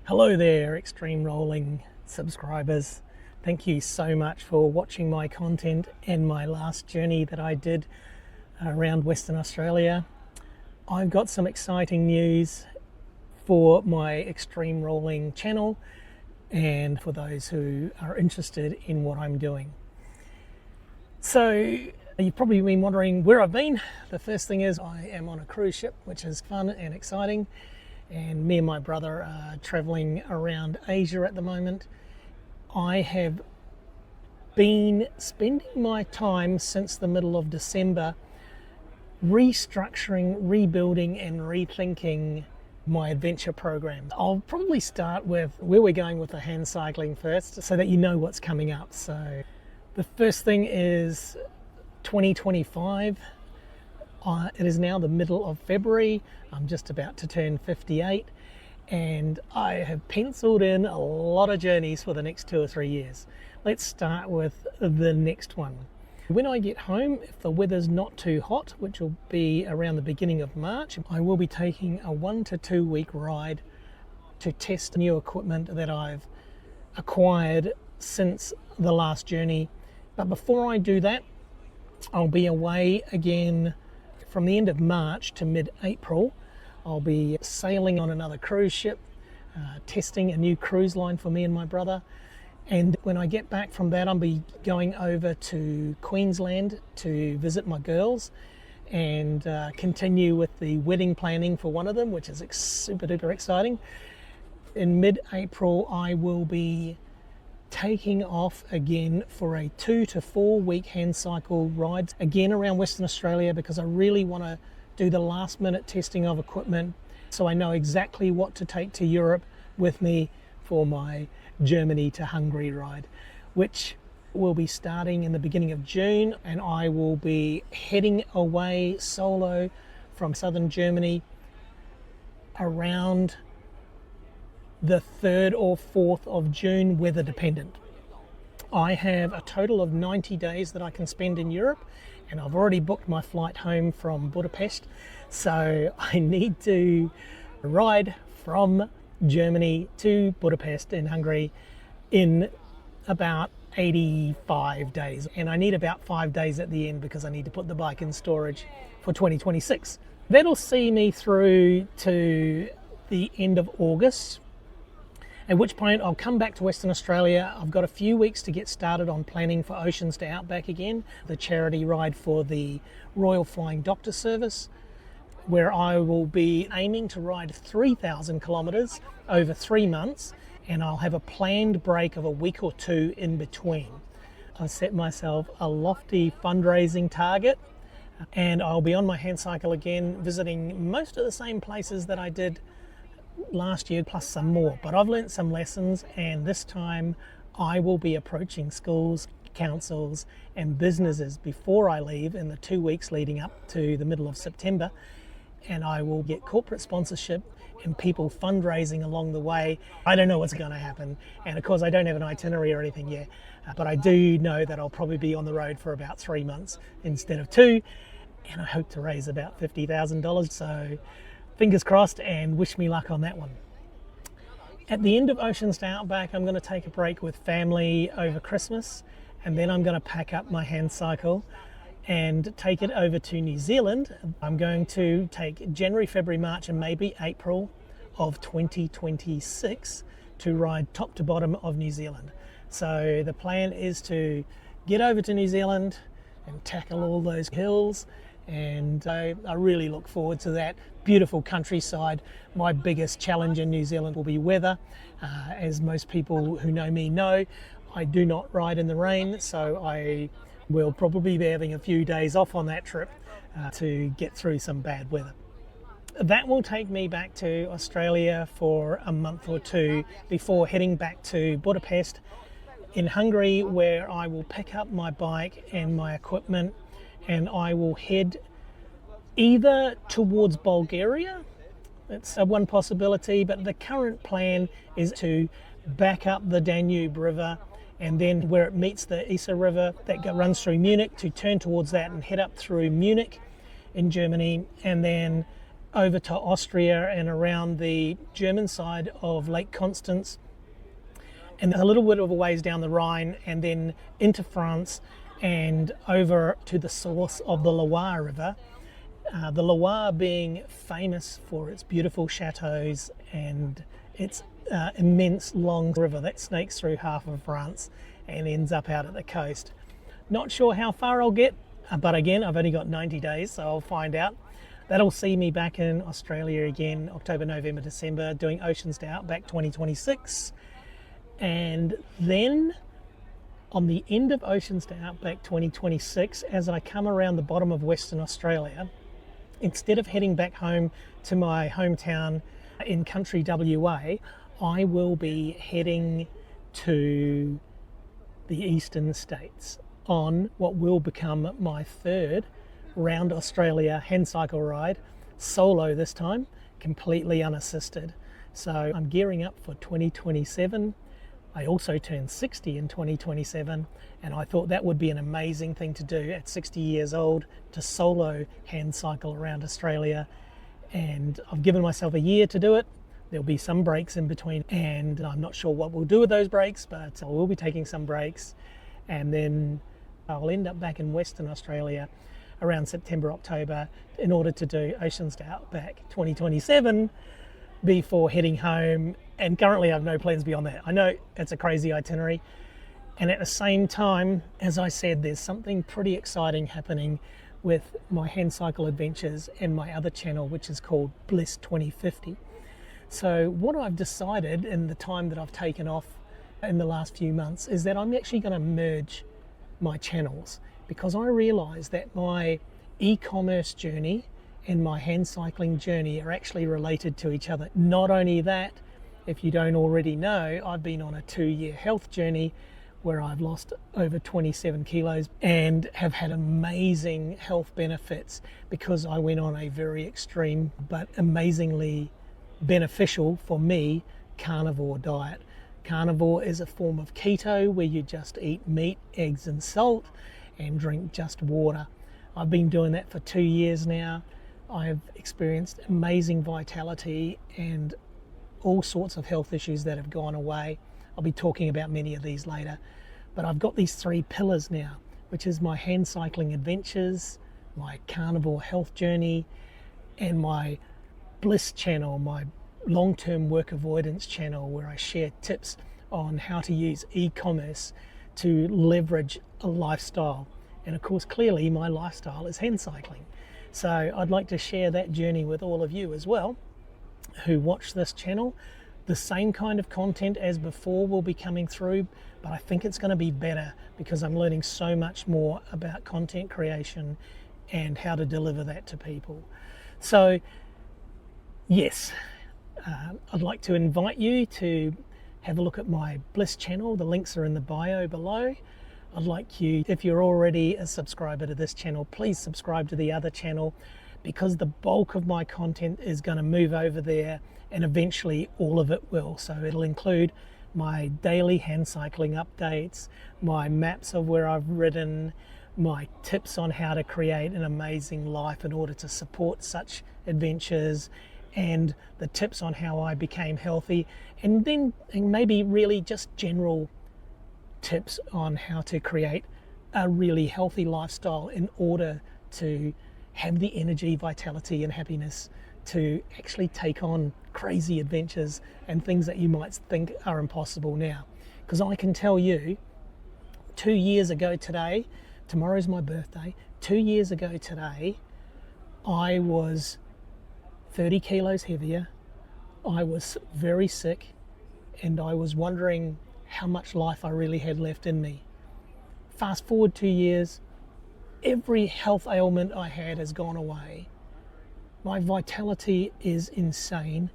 Hello there, Extreme Rolling subscribers. Thank you so much for watching my content and my last journey that I did around Western Australia. I've got some exciting news for my Extreme Rolling channel and for those who are interested in what I'm doing. So you've probably been wondering where I've been. The first thing is I am on a cruise ship, which is fun and exciting. And me and my brother are traveling around Asia at the moment. I have been spending my time since the middle of December restructuring, rebuilding and rethinking my adventure program. I'll probably start with where we're going with the Handcycling first so that you know what's coming up. So the first thing is 2025. It is now the middle of February. I'm just about to turn 58 and I have penciled in a lot of journeys for the next 2 or 3 years. Let's start with the next one. When I get home, if the weather's not too hot, which will be around the beginning of March, I will be taking a 1 to 2 week ride to test new equipment that I've acquired since the last journey. But before I do that, I'll be away again from the end of March to mid-April. I'll be sailing on another cruise ship, testing a new cruise line for me and my brother. And when I get back from that, I'll be going over to Queensland to visit my girls and continue with the wedding planning for one of them, which is super duper exciting. In mid-April, I will be taking off again for a 2 to 4 week Handcycle ride again around Western Australia, because I really want to do the last minute testing of equipment so I know exactly what to take to Europe with me for my Germany to Hungary ride, which will be starting in the beginning of June, and I will be heading away solo from southern Germany around the 3rd or 4th of June, weather dependent. I have a total of 90 days that I can spend in Europe, and I've already booked my flight home from Budapest, so I need to ride from Germany to Budapest in Hungary in about 85 days, and I need about 5 days at the end because I need to put the bike in storage for 2026. That'll see me through to the end of August, at which point I'll come back to Western Australia. I've got a few weeks to get started on planning for Oceans to Outback again, the charity ride for the Royal Flying Doctor Service, where I will be aiming to ride 3,000 kilometres over 3 months, and I'll have a planned break of a week or 2 in between. I set myself a lofty fundraising target, and I'll be on my Handcycle again, visiting most of the same places that I did last year plus some more, but I've learnt some lessons, and this time I will be approaching schools, councils and businesses before I leave in the 2 weeks leading up to the middle of September, and I will get corporate sponsorship and people fundraising along the way. I don't know what's going to happen, and of course I don't have an itinerary or anything yet, but I do know that I'll probably be on the road for about 3 months instead of 2, and I hope to raise about $50,000, so fingers crossed and wish me luck on that one. At the end of Oceans to Outback, I'm going to take a break with family over Christmas, and then I'm going to pack up my Handcycle and take it over to New Zealand. I'm going to take January, February, March and maybe April of 2026 to ride top to bottom of New Zealand. So the plan is to get over to New Zealand and tackle all those hills, and I really look forward to that. Beautiful countryside. My biggest challenge in New Zealand will be weather. As most people who know me know, I do not ride in the rain, so I will probably be having a few days off on that trip to get through some bad weather. That will take me back to Australia for a month or 2 before heading back to Budapest in Hungary, where I will pick up my bike and my equipment, and I will head either towards Bulgaria. It's one possibility, but the current plan is to back up the Danube River, and then where it meets the Isar River that runs through Munich, to turn towards that and head up through Munich in Germany, and then over to Austria and around the German side of Lake Constance, and a little bit of a ways down the Rhine, and then into France and over to the source of the Loire River. The Loire being famous for its beautiful chateaus and its immense long river that snakes through half of France and ends up out at the coast. Not sure how far I'll get, but again, I've only got 90 days, so I'll find out. That'll see me back in Australia again, October, November, December, doing Oceans to Outback 2026. And then on the end of Oceans to Outback 2026, as I come around the bottom of Western Australia, instead of heading back home to my hometown in country WA, I will be heading to the eastern states on what will become my third round Australia Handcycle ride, solo this time, completely unassisted. So I'm gearing up for 2027. I also turned 60 in 2027, and I thought that would be an amazing thing to do at 60 years old, to solo Handcycle around Australia. And I've given myself a year to do it. There'll be some breaks in between, and I'm not sure what we'll do with those breaks, but I will be taking some breaks. And then I'll end up back in Western Australia around September, October, in order to do Oceans to Outback 2027 before heading home. And currently I have no plans beyond that. I know it's a crazy itinerary, and at the same time, as I said, there's something pretty exciting happening with my Handcycle adventures and my other channel, which is called Bliss 2050. So what I've decided in the time that I've taken off in the last few months is that I'm actually going to merge my channels, because I realise that my e-commerce journey and my handcycling journey are actually related to each other. Not only that, if you don't already know, I've been on a 2-year health journey where I've lost over 27 kilos and have had amazing health benefits because I went on a very extreme but amazingly beneficial for me carnivore diet. Carnivore is a form of keto where you just eat meat, eggs and salt and drink just water. I've been doing that for 2 years now. I've experienced amazing vitality and all sorts of health issues that have gone away. I'll be talking about many of these later. But I've got these 3 pillars now, which is my handcycling adventures, my carnivore health journey, and my Bliss channel, my long-term work avoidance channel, where I share tips on how to use e-commerce to leverage a lifestyle. And of course, clearly my lifestyle is handcycling. So I'd like to share that journey with all of you as well who watch this channel. The same kind of content as before will be coming through, but I think it's going to be better because I'm learning so much more about content creation and how to deliver that to people. So yes, I'd like to invite you to have a look at my Bliss channel. The links are in the bio below. I'd like you, if you're already a subscriber to this channel, please subscribe to the other channel, because the bulk of my content is going to move over there, and eventually all of it will. So it'll include my daily handcycling updates, my maps of where I've ridden, my tips on how to create an amazing life in order to support such adventures, and the tips on how I became healthy, and maybe really just general tips on how to create a really healthy lifestyle in order to have the energy, vitality and happiness to actually take on crazy adventures and things that you might think are impossible now. Because I can tell you, 2 years ago today, tomorrow's my birthday, 2 years ago today, I was 30 kilos heavier, I was very sick, and I was wondering how much life I really had left in me. Fast forward 2 years, every health ailment I had has gone away. My vitality is insane,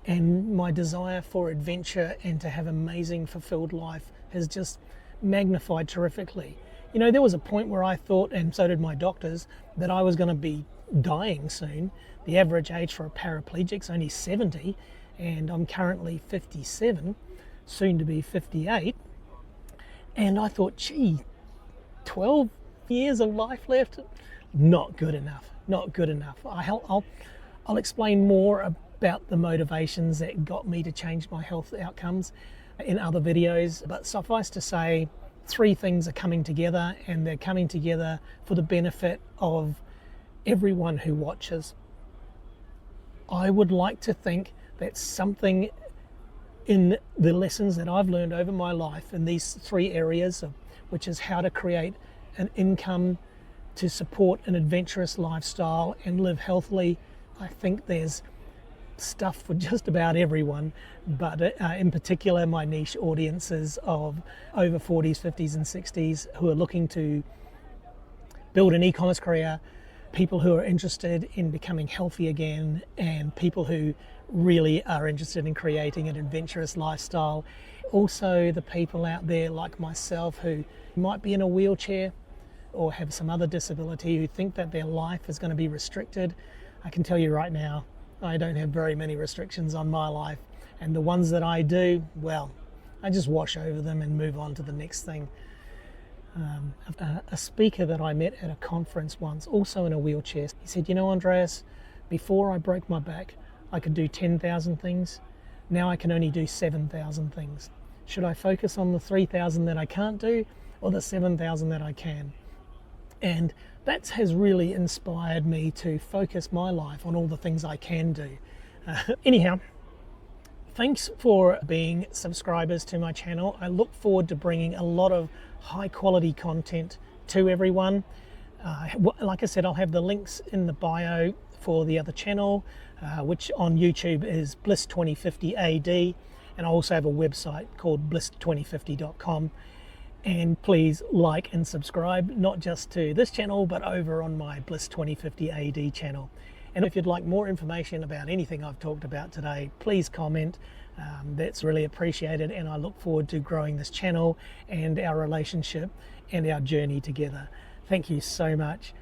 and my desire for adventure and to have amazing fulfilled life has just magnified terrifically. You know, there was a point where I thought, and so did my doctors, that I was going to be dying soon. The average age for a paraplegic is only 70, and I'm currently 57, soon to be 58. And I thought, gee, 12 years of life left? Not good enough, not good enough. I'll explain more about the motivations that got me to change my health outcomes in other videos, but suffice to say, 3 things are coming together, and they're coming together for the benefit of everyone who watches. I would like to think that something in the lessons that I've learned over my life in these 3 areas, which is how to create an income to support an adventurous lifestyle and live healthily, I think there's stuff for just about everyone, but in particular my niche audiences of over 40s, 50s and 60s who are looking to build an e-commerce career, people who are interested in becoming healthy again, and people who really are interested in creating an adventurous lifestyle. Also the people out there like myself who might be in a wheelchair or have some other disability, who think that their life is going to be restricted. I can tell you right now, I don't have very many restrictions on my life, and the ones that I do, well, I just wash over them and move on to the next thing. A speaker that I met at a conference once, also in a wheelchair, he said, you know, Andreas, before I broke my back, I could do 10,000 things. Now I can only do 7,000 things. Should I focus on the 3,000 that I can't do, or the 7,000 that I can? And that has really inspired me to focus my life on all the things I can do. Anyhow, thanks for being subscribers to my channel. I look forward to bringing a lot of high quality content to everyone. Like I said, I'll have the links in the bio for the other channel, which on YouTube is Bliss2050AD, and I also have a website called bliss2050.com. And please like and subscribe, not just to this channel, but over on my Bliss2050AD channel. And if you'd like more information about anything I've talked about today, please comment. That's really appreciated, and I look forward to growing this channel and our relationship and our journey together. Thank you so much.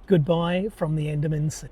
Goodbye from the Andaman Sea.